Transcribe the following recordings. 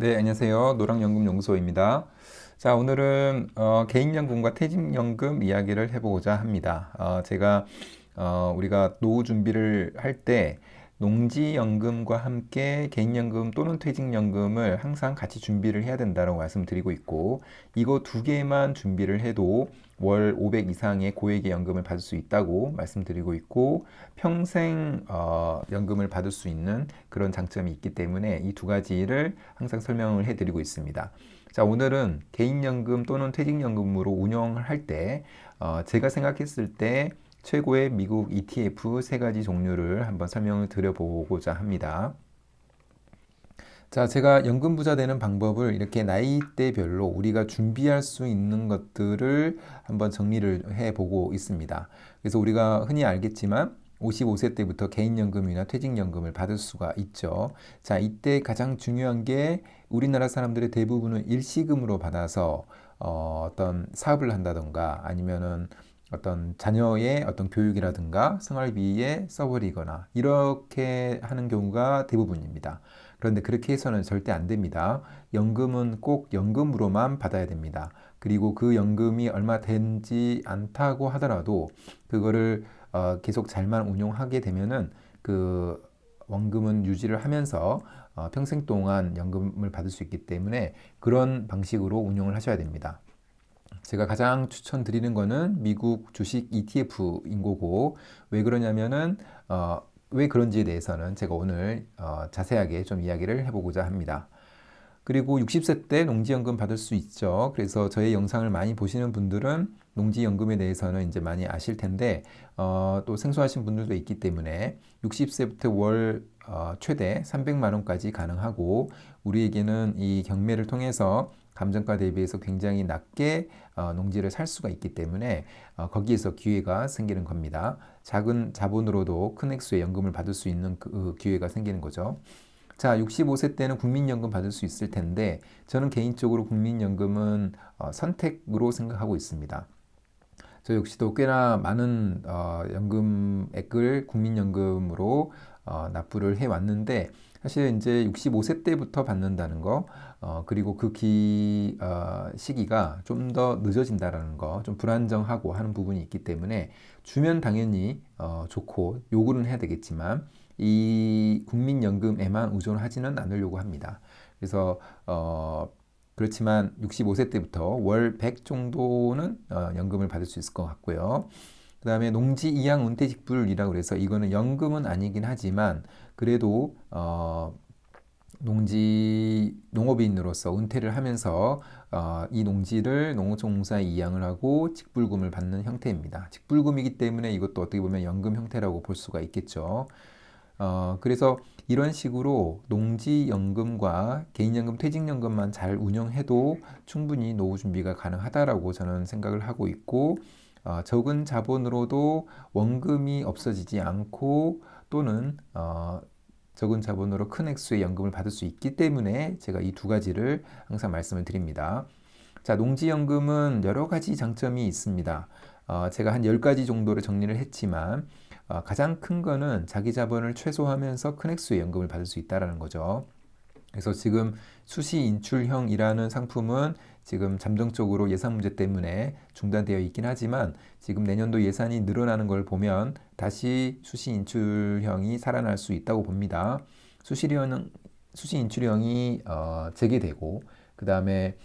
네, 안녕하세요. 노랑연금연구소입니다. 자, 오늘은 개인연금과 퇴직연금 이야기를 해보고자 합니다. 제가 우리가 노후 준비를 할 때 농지연금과 함께 개인연금 또는 퇴직연금을 항상 같이 준비를 해야 된다고 말씀드리고 있고, 이거 두 개만 준비를 해도 월 500 이상의 고액의 연금을 받을 수 있다고 말씀드리고 있고, 평생 연금을 받을 수 있는 그런 장점이 있기 때문에 이 두 가지를 항상 설명을 해드리고 있습니다. 자, 오늘은 개인연금 또는 퇴직연금으로 운영을 할 때 제가 생각했을 때 최고의 미국 ETF 세 가지 종류를 한번 설명을 드려보고자 합니다. 자, 제가 연금 부자 되는 방법을 이렇게 나이대별로 우리가 준비할 수 있는 것들을 한번 정리를 해보고 있습니다. 그래서 우리가 흔히 알겠지만 55세 때부터 개인연금이나 퇴직연금을 받을 수가 있죠. 자, 이때 가장 중요한 게 우리나라 사람들의 대부분은 일시금으로 받아서 어떤 사업을 한다던가 아니면은 어떤 자녀의 어떤 교육이라든가 생활비에 써버리거나 이렇게 하는 경우가 대부분입니다. 그런데 그렇게 해서는 절대 안 됩니다. 연금은 꼭 연금으로만 받아야 됩니다. 그리고 그 연금이 얼마 되지 않다고 하더라도 그거를 계속 잘만 운용하게 되면은 그 원금은 유지를 하면서 평생 동안 연금을 받을 수 있기 때문에 그런 방식으로 운용을 하셔야 됩니다. 제가 가장 추천드리는 거는 미국 주식 ETF인 거고, 왜 그러냐면은 왜 그런지에 대해서는 제가 오늘 자세하게 좀 이야기를 해보고자 합니다. 그리고 60세 때 농지연금 받을 수 있죠. 그래서 저의 영상을 많이 보시는 분들은 농지연금에 대해서는 이제 많이 아실 텐데, 또 생소하신 분들도 있기 때문에 60세부터 월 최대 300만 원까지 가능하고, 우리에게는 이 경매를 통해서 감정가 대비해서 굉장히 낮게 농지를 살 수가 있기 때문에 거기에서 기회가 생기는 겁니다. 작은 자본으로도 큰 액수의 연금을 받을 수 있는 그 기회가 생기는 거죠. 자, 65세 때는 국민연금 받을 수 있을 텐데 저는 개인적으로 국민연금은 선택으로 생각하고 있습니다. 저 역시도 꽤나 많은 연금액을 국민연금으로 납부를 해왔는데 사실 이제 65세 때부터 받는다는 거 그리고 그 시기가 좀 더 늦어진다라는 거 좀 불안정하고 하는 부분이 있기 때문에 주면 당연히 좋고 요구는 해야 되겠지만 이 국민연금에만 의존하지는 않으려고 합니다. 그래서 그렇지만 65세 때부터 월 100 정도는 연금을 받을 수 있을 것 같고요. 그 다음에 농지 이양 은퇴직불이라고 그래서 이거는 연금은 아니긴 하지만 그래도 농업인으로서 은퇴를 하면서 이 농지를 농어촌공사에 이양을 하고 직불금을 받는 형태입니다. 직불금이기 때문에 이것도 어떻게 보면 연금 형태라고 볼 수가 있겠죠. 그래서 이런 식으로 농지연금과 개인연금, 퇴직연금만 잘 운영해도 충분히 노후 준비가 가능하다라고 저는 생각을 하고 있고, 적은 자본으로도 원금이 없어지지 않고 또는 적은 자본으로 큰 액수의 연금을 받을 수 있기 때문에 제가 이 두 가지를 항상 말씀을 드립니다. 자, 농지연금은 여러 가지 장점이 있습니다. 제가 한 10가지 정도를 정리를 했지만 가장 큰 거는 자기 자본을 최소화하면서 큰 액수의 연금을 받을 수 있다는 거죠. 그래서 지금 수시 인출형이라는 상품은 지금 잠정적으로 예산 문제 때문에 중단되어 있긴 하지만 지금 내년도 예산이 늘어나는 걸 보면 다시 수시 인출형이 살아날 수 있다고 봅니다. 수시 인출형이 재개되고 그 다음에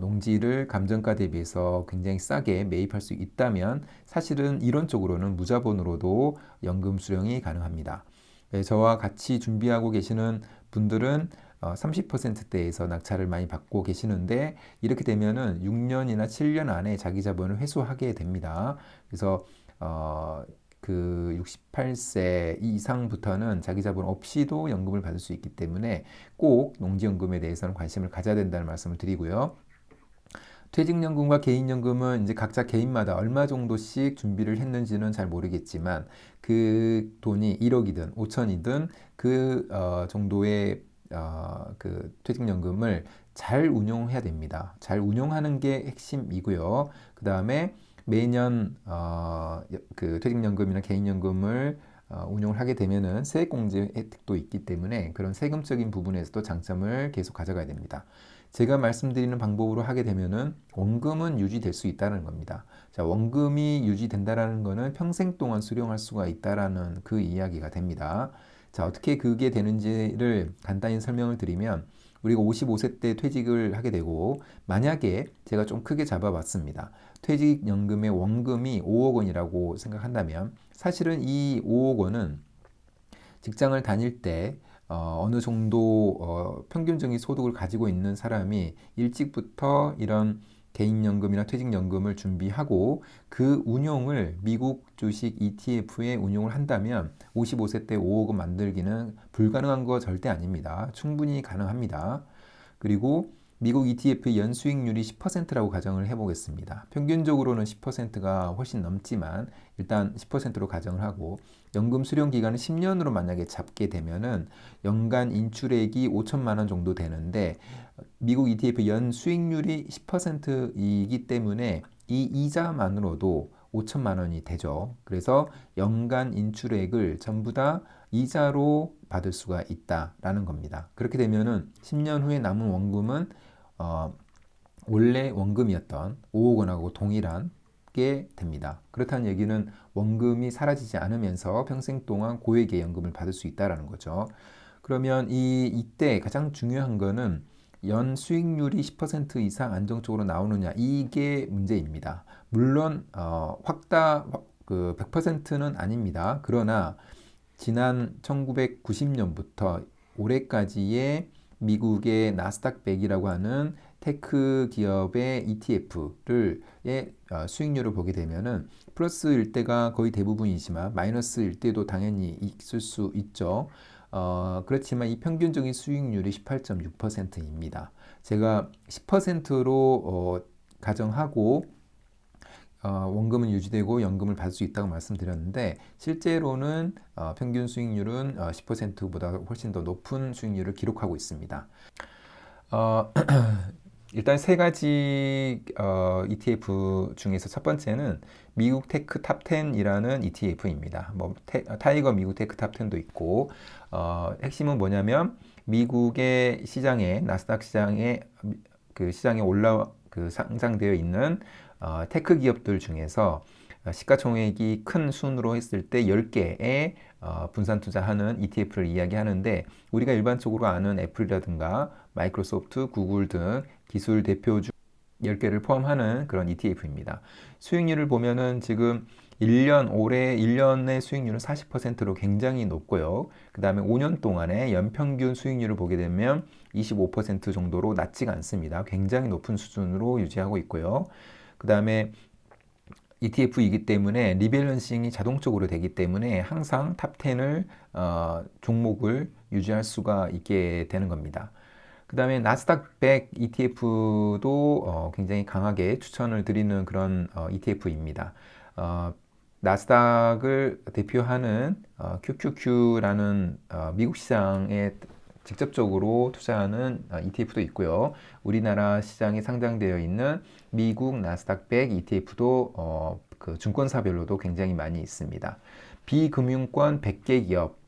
농지를 감정가 대비해서 굉장히 싸게 매입할 수 있다면 사실은 이론적으로는 무자본으로도 연금 수령이 가능합니다. 저와 같이 준비하고 계시는 분들은 30%대에서 낙찰을 많이 받고 계시는데 이렇게 되면은 6년이나 7년 안에 자기 자본을 회수하게 됩니다. 그래서 그 68세 이상부터는 자기 자본 없이도 연금을 받을 수 있기 때문에 꼭 농지연금에 대해서는 관심을 가져야 된다는 말씀을 드리고요. 퇴직연금과 개인연금은 이제 각자 개인마다 얼마 정도씩 준비를 했는지는 잘 모르겠지만 그 돈이 1억이든 5천이든 그 정도의 그 퇴직연금을 잘 운용해야 됩니다. 잘 운용하는 게 핵심이고요. 그 다음에 매년 그 퇴직연금이나 개인연금을 운용을 하게 되면은 세액공제 혜택도 있기 때문에 그런 세금적인 부분에서도 장점을 계속 가져가야 됩니다. 제가 말씀드리는 방법으로 하게 되면은 원금은 유지될 수 있다는 겁니다. 자, 원금이 유지된다라는 거는 평생 동안 수령할 수가 있다라는 그 이야기가 됩니다. 자, 어떻게 그게 되는지를 간단히 설명을 드리면 우리가 55세 때 퇴직을 하게 되고 만약에 제가 좀 크게 잡아봤습니다. 퇴직연금의 원금이 5억 원이라고 생각한다면 사실은 이 5억 원은 직장을 다닐 때 어느 정도 평균적인 소득을 가지고 있는 사람이 일찍부터 이런 개인연금이나 퇴직연금을 준비하고 그 운용을 미국 주식 ETF에 운용을 한다면 55세 때 5억 원 만들기는 불가능한 거 절대 아닙니다. 충분히 가능합니다. 그리고 미국 ETF의 연수익률이 10%라고 가정을 해보겠습니다. 평균적으로는 10%가 훨씬 넘지만 일단 10%로 가정을 하고 연금 수령 기간을 10년으로 만약에 잡게 되면은 연간 인출액이 5천만 원 정도 되는데 미국 ETF 연 수익률이 10%이기 때문에 이 이자만으로도 5천만 원이 되죠. 그래서 연간 인출액을 전부 다 이자로 받을 수가 있다라는 겁니다. 그렇게 되면은 10년 후에 남은 원금은 원래 원금이었던 5억 원하고 동일한 게 됩니다. 그렇다는 얘기는 원금이 사라지지 않으면서 평생 동안 고액의 연금을 받을 수 있다라는 거죠. 그러면 이때 가장 중요한 거는 연 수익률이 10% 이상 안정적으로 나오느냐 이게 문제입니다. 물론 그 100%는 아닙니다. 그러나 지난 1990년부터 올해까지의 미국의 나스닥 100이라고 하는 테크 기업의 ETF의 수익률을 보게 되면은 플러스일 때가 거의 대부분이지만 마이너스일 때도 당연히 있을 수 있죠. 그렇지만 이 평균적인 수익률이 18.6%입니다. 제가 10%로 가정하고 원금은 유지되고 연금을 받을 수 있다고 말씀드렸는데 실제로는 평균 수익률은 10%보다 훨씬 더 높은 수익률을 기록하고 있습니다. 일단 세 가지 ETF 중에서 첫 번째는 미국 테크 탑 10이라는 ETF입니다. 타이거 미국 테크 탑 10도 있고 핵심은 뭐냐면 미국의 시장에 나스닥 시장에 상장되어 있는 테크 기업들 중에서 시가총액이 큰 순으로 했을 때 10개의 분산 투자하는 ETF를 이야기하는데 우리가 일반적으로 아는 애플이라든가 마이크로소프트, 구글 등 기술 대표주 10개를 포함하는 그런 ETF입니다. 수익률을 보면은 지금 올해 1년의 수익률은 40%로 굉장히 높고요. 그 다음에 5년 동안의 연평균 수익률을 보게 되면 25% 정도로 낮지가 않습니다. 굉장히 높은 수준으로 유지하고 있고요. 그 다음에 ETF이기 때문에 리밸런싱이 자동적으로 되기 때문에 항상 탑 10을 종목을 유지할 수가 있게 되는 겁니다. 그 다음에 나스닥 100 ETF도 굉장히 강하게 추천을 드리는 그런 ETF입니다. 나스닥을 대표하는 QQQ라는 미국 시장에 직접적으로 투자하는 ETF도 있고요. 우리나라 시장에 상장되어 있는 미국 나스닥 100 ETF도 그 증권사별로도 굉장히 많이 있습니다. 비금융권 100개 기업,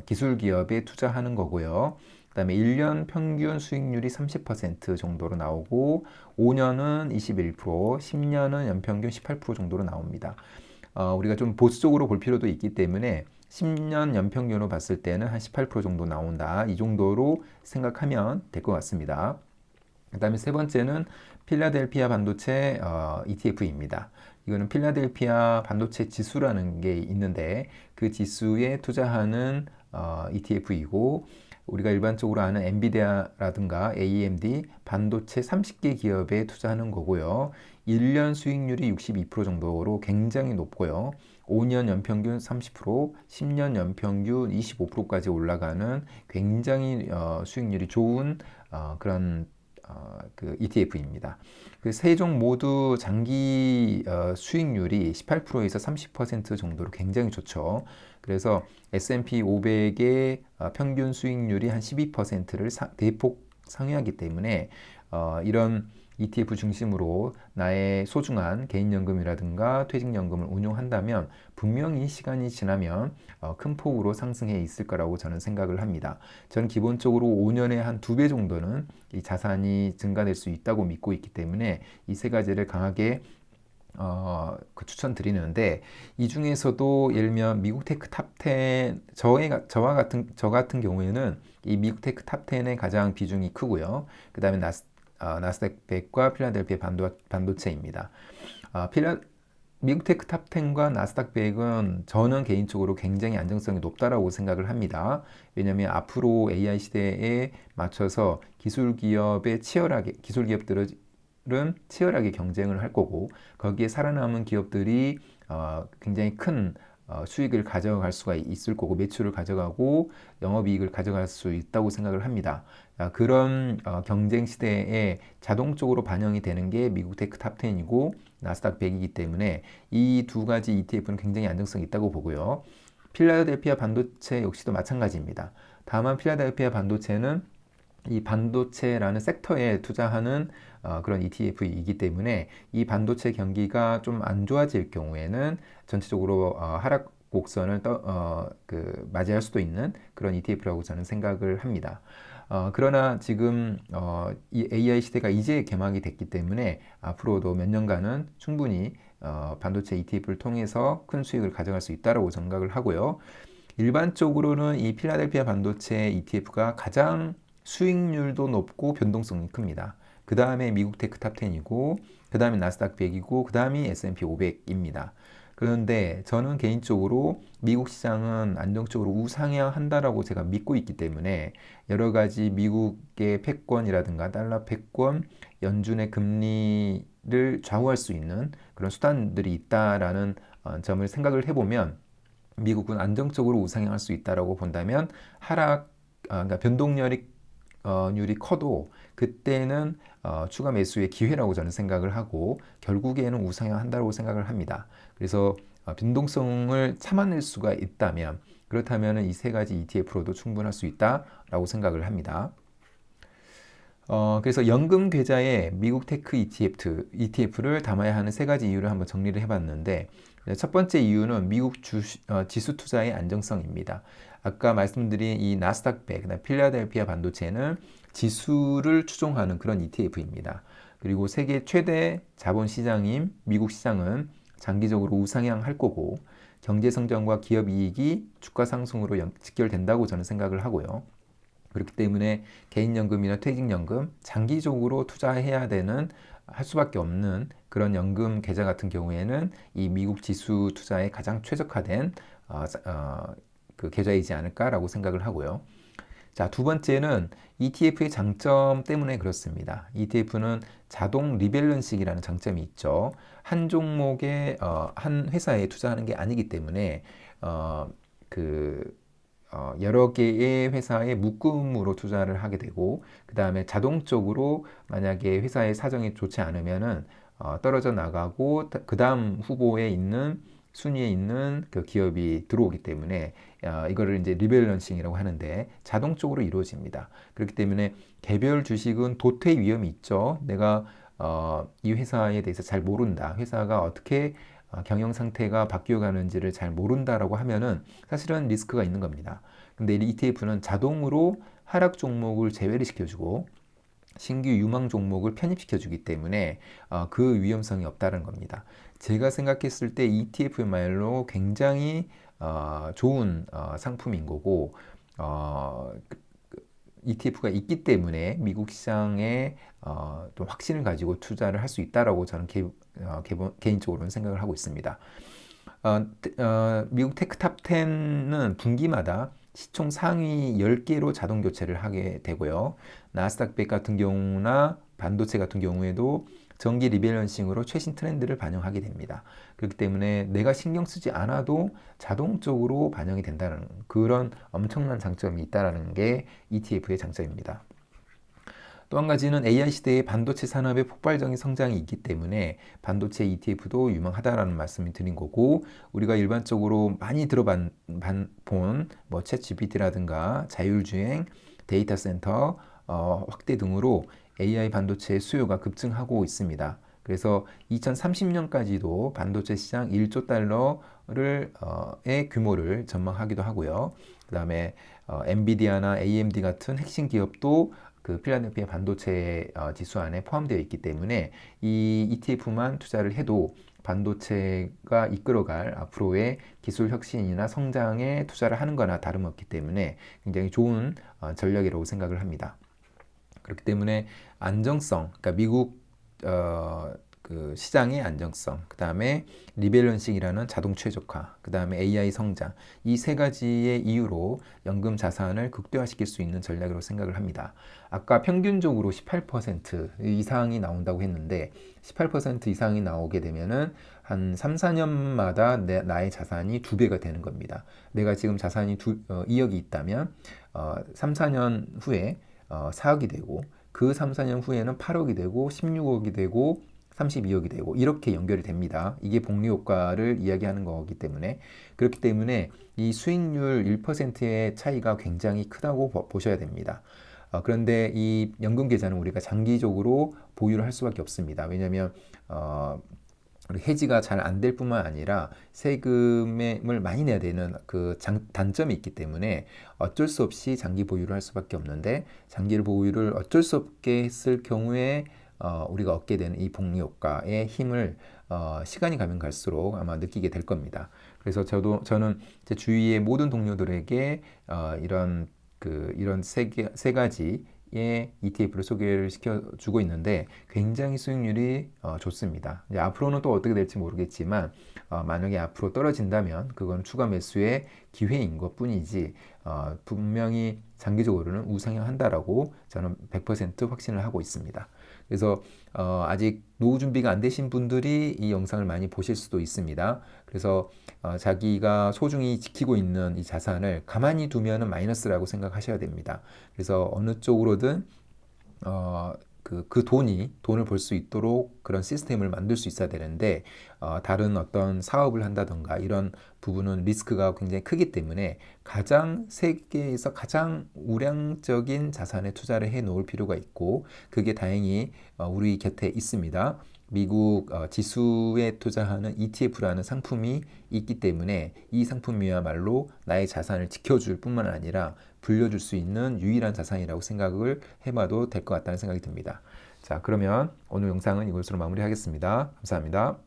기술 기업에 투자하는 거고요. 그 다음에 1년 평균 수익률이 30% 정도로 나오고 5년은 21%, 10년은 연평균 18% 정도로 나옵니다. 우리가 좀 보수적으로 볼 필요도 있기 때문에 10년 연평균으로 봤을 때는 한 18% 정도 나온다. 이 정도로 생각하면 될 것 같습니다. 그 다음에 세 번째는 필라델피아 반도체 ETF입니다. 이거는 필라델피아 반도체 지수라는 게 있는데 그 지수에 투자하는 ETF이고 우리가 일반적으로 아는 엔비디아라든가 AMD 반도체 30개 기업에 투자하는 거고요. 1년 수익률이 62% 정도로 굉장히 높고요. 5년 연평균 30%, 10년 연평균 25%까지 올라가는 굉장히 수익률이 좋은 그런 그 ETF입니다. 그 세 종 모두 장기 수익률이 18%에서 30% 정도로 굉장히 좋죠. 그래서 S&P 500의 평균 수익률이 한 12%를 대폭 상회하기 때문에 이런 ETF 중심으로 나의 소중한 개인연금이라든가 퇴직연금을 운용한다면 분명히 시간이 지나면 큰 폭으로 상승해 있을 거라고 저는 생각을 합니다. 저는 기본적으로 5년에 한 2배 정도는 이 자산이 증가될 수 있다고 믿고 있기 때문에 이 세 가지를 강하게 추천드리는데, 이 중에서도 예를 들면 미국 테크 탑 10, 저 같은 경우에는 이 미국 테크 탑 10의 가장 비중이 크고요. 그 다음에 나스닥 100과 필라델피아 반도체입니다. 미국 테크 탑 10과 나스닥 100은 저는 개인적으로 굉장히 안정성이 높다라고 생각을 합니다. 왜냐하면 앞으로 AI 시대에 맞춰서 기술 기업들은 치열하게 경쟁을 할 거고, 거기에 살아남은 기업들이 굉장히 큰 수익을 가져갈 수가 있을 거고, 매출을 가져가고 영업이익을 가져갈 수 있다고 생각을 합니다. 그런 경쟁 시대에 자동적으로 반영이 되는 게 미국 테크 탑 10이고 나스닥 100이기 때문에 이 두 가지 ETF는 굉장히 안정성이 있다고 보고요. 필라델피아 반도체 역시도 마찬가지입니다. 다만 필라델피아 반도체는 이 반도체라는 섹터에 투자하는 그런 ETF이기 때문에 이 반도체 경기가 좀 안 좋아질 경우에는 전체적으로 하락 곡선을 맞이할 수도 있는 그런 ETF라고 저는 생각을 합니다. 그러나 지금 이 AI 시대가 이제 개막이 됐기 때문에 앞으로도 몇 년간은 충분히 반도체 ETF를 통해서 큰 수익을 가져갈 수 있다고 생각을 하고요. 일반적으로는 이 필라델피아 반도체 ETF가 가장 수익률도 높고 변동성이 큽니다. 그 다음에 미국 테크 탑 10이고, 그 다음에 나스닥 100이고, 그 다음이 S&P 500입니다. 그런데 저는 개인적으로 미국 시장은 안정적으로 우상향한다라고 제가 믿고 있기 때문에 여러 가지 미국의 패권이라든가 달러 패권, 연준의 금리를 좌우할 수 있는 그런 수단들이 있다라는 점을 생각을 해보면 미국은 안정적으로 우상향할 수 있다라고 본다면 그러니까 변동률이 커도 그때는 추가 매수의 기회라고 저는 생각을 하고 결국에는 우상향한다고 생각을 합니다. 그래서 변동성을 참아낼 수가 있다면, 그렇다면 이 세 가지 ETF로도 충분할 수 있다라고 생각을 합니다. 그래서 연금 계좌에 미국 테크 ETF를 담아야 하는 세 가지 이유를 한번 정리를 해봤는데, 첫 번째 이유는 미국 지수 투자의 안정성입니다. 아까 말씀드린 이 나스닥 100, 필라델피아 반도체는 지수를 추종하는 그런 ETF입니다. 그리고 세계 최대 자본 시장인 미국 시장은 장기적으로 우상향할 거고, 경제 성장과 기업 이익이 주가 상승으로 직결된다고 저는 생각을 하고요. 그렇기 때문에 개인연금이나 퇴직연금 장기적으로 투자해야 되는, 할 수밖에 없는 그런 연금 계좌 같은 경우에는 이 미국 지수 투자에 가장 최적화된 그 계좌이지 않을까라고 생각을 하고요. 자, 두 번째는 ETF의 장점 때문에 그렇습니다. ETF는 자동 리밸런싱이라는 장점이 있죠. 한 종목에 한 회사에 투자하는 게 아니기 때문에 여러 개의 회사에 묶음으로 투자를 하게 되고, 그 다음에 자동적으로 만약에 회사의 사정이 좋지 않으면은 떨어져 나가고 그 다음 후보에 있는 순위에 있는 그 기업이 들어오기 때문에 이거를 이제 리밸런싱이라고 하는데 자동적으로 이루어집니다. 그렇기 때문에 개별 주식은 도태 위험이 있죠. 내가 이 회사에 대해서 잘 모른다, 회사가 어떻게 경영 상태가 바뀌어 가는지를 잘 모른다라고 하면은 사실은 리스크가 있는 겁니다. 근데 ETF는 자동으로 하락 종목을 제외를 시켜주고 신규 유망 종목을 편입시켜주기 때문에 그 위험성이 없다는 겁니다. 제가 생각했을 때 ETF야말로 굉장히 좋은 상품인 거고, ETF가 있기 때문에 미국 시장에 또 확신을 가지고 투자를 할 수 있다라고 저는 개인적으로는 생각을 하고 있습니다. 미국 테크 탑 10은 분기마다 시총 상위 10개로 자동 교체를 하게 되고요. 나스닥 100 같은 경우나 반도체 같은 경우에도 정기 리밸런싱으로 최신 트렌드를 반영하게 됩니다. 그렇기 때문에 내가 신경 쓰지 않아도 자동적으로 반영이 된다는 그런 엄청난 장점이 있다는 게 ETF의 장점입니다. 또 한 가지는 AI 시대의 반도체 산업의 폭발적인 성장이 있기 때문에 반도체 ETF도 유망하다라는 말씀을 드린 거고, 우리가 일반적으로 많이 들어본 챗GPT라든가 자율주행, 데이터 센터 확대 등으로 AI 반도체의 수요가 급증하고 있습니다. 그래서 2030년까지도 반도체 시장 1조 달러의 규모를 전망하기도 하고요. 그 다음에 엔비디아나 AMD 같은 핵심 기업도 그 필라델피아 반도체 지수 안에 포함되어 있기 때문에 이 ETF만 투자를 해도 반도체가 이끌어갈 앞으로의 기술 혁신이나 성장에 투자를 하는 거나 다름없기 때문에 굉장히 좋은 전략이라고 생각을 합니다. 그렇기 때문에 안정성, 그러니까 미국 그 시장의 안정성, 그 다음에 리밸런싱이라는 자동 최적화, 그 다음에 AI 성장, 이 세 가지의 이유로 연금 자산을 극대화시킬 수 있는 전략으로 생각을 합니다. 아까 평균적으로 18% 이상이 나온다고 했는데 18% 이상이 나오게 되면은 한 3, 4년마다 나의 자산이 2배가 되는 겁니다. 내가 지금 자산이 2억이 있다면 3, 4년 후에 4억이 되고 그 3, 4년 후에는 8억이 되고 16억이 되고 32억이 되고 이렇게 연결이 됩니다. 이게 복리 효과를 이야기하는 거기 때문에 그렇기 때문에 이 수익률 1%의 차이가 굉장히 크다고 보셔야 됩니다. 그런데 이 연금 계좌는 우리가 장기적으로 보유를 할 수밖에 없습니다. 왜냐하면 해지가 잘 안 될 뿐만 아니라 세금을 많이 내야 되는 그 단점이 있기 때문에 어쩔 수 없이 장기 보유를 할 수밖에 없는데 장기 보유를 어쩔 수 없게 했을 경우에 우리가 얻게 되는 이 복리 효과의 힘을 시간이 가면 갈수록 아마 느끼게 될 겁니다. 그래서 저는 제 주위의 모든 동료들에게 이런 세 가지의 ETF를 소개를 시켜주고 있는데 굉장히 수익률이 좋습니다. 이제 앞으로는 또 어떻게 될지 모르겠지만 만약에 앞으로 떨어진다면 그건 추가 매수의 기회인 것 뿐이지 분명히 장기적으로는 우상향한다라고 저는 100% 확신을 하고 있습니다. 그래서 아직 노후 준비가 안 되신 분들이 이 영상을 많이 보실 수도 있습니다. 그래서 자기가 소중히 지키고 있는 이 자산을 가만히 두면은 마이너스라고 생각하셔야 됩니다. 그래서 어느 쪽으로든 그 돈을 벌 수 있도록 그런 시스템을 만들 수 있어야 되는데 다른 어떤 사업을 한다던가 이런 부분은 리스크가 굉장히 크기 때문에 세계에서 가장 우량적인 자산에 투자를 해 놓을 필요가 있고 그게 다행히 우리 곁에 있습니다. 미국 지수에 투자하는 ETF라는 상품이 있기 때문에 이 상품이야말로 나의 자산을 지켜줄 뿐만 아니라 불려줄 수 있는 유일한 자산이라고 생각을 해봐도 될 것 같다는 생각이 듭니다. 자, 그러면 오늘 영상은 이것으로 마무리하겠습니다. 감사합니다.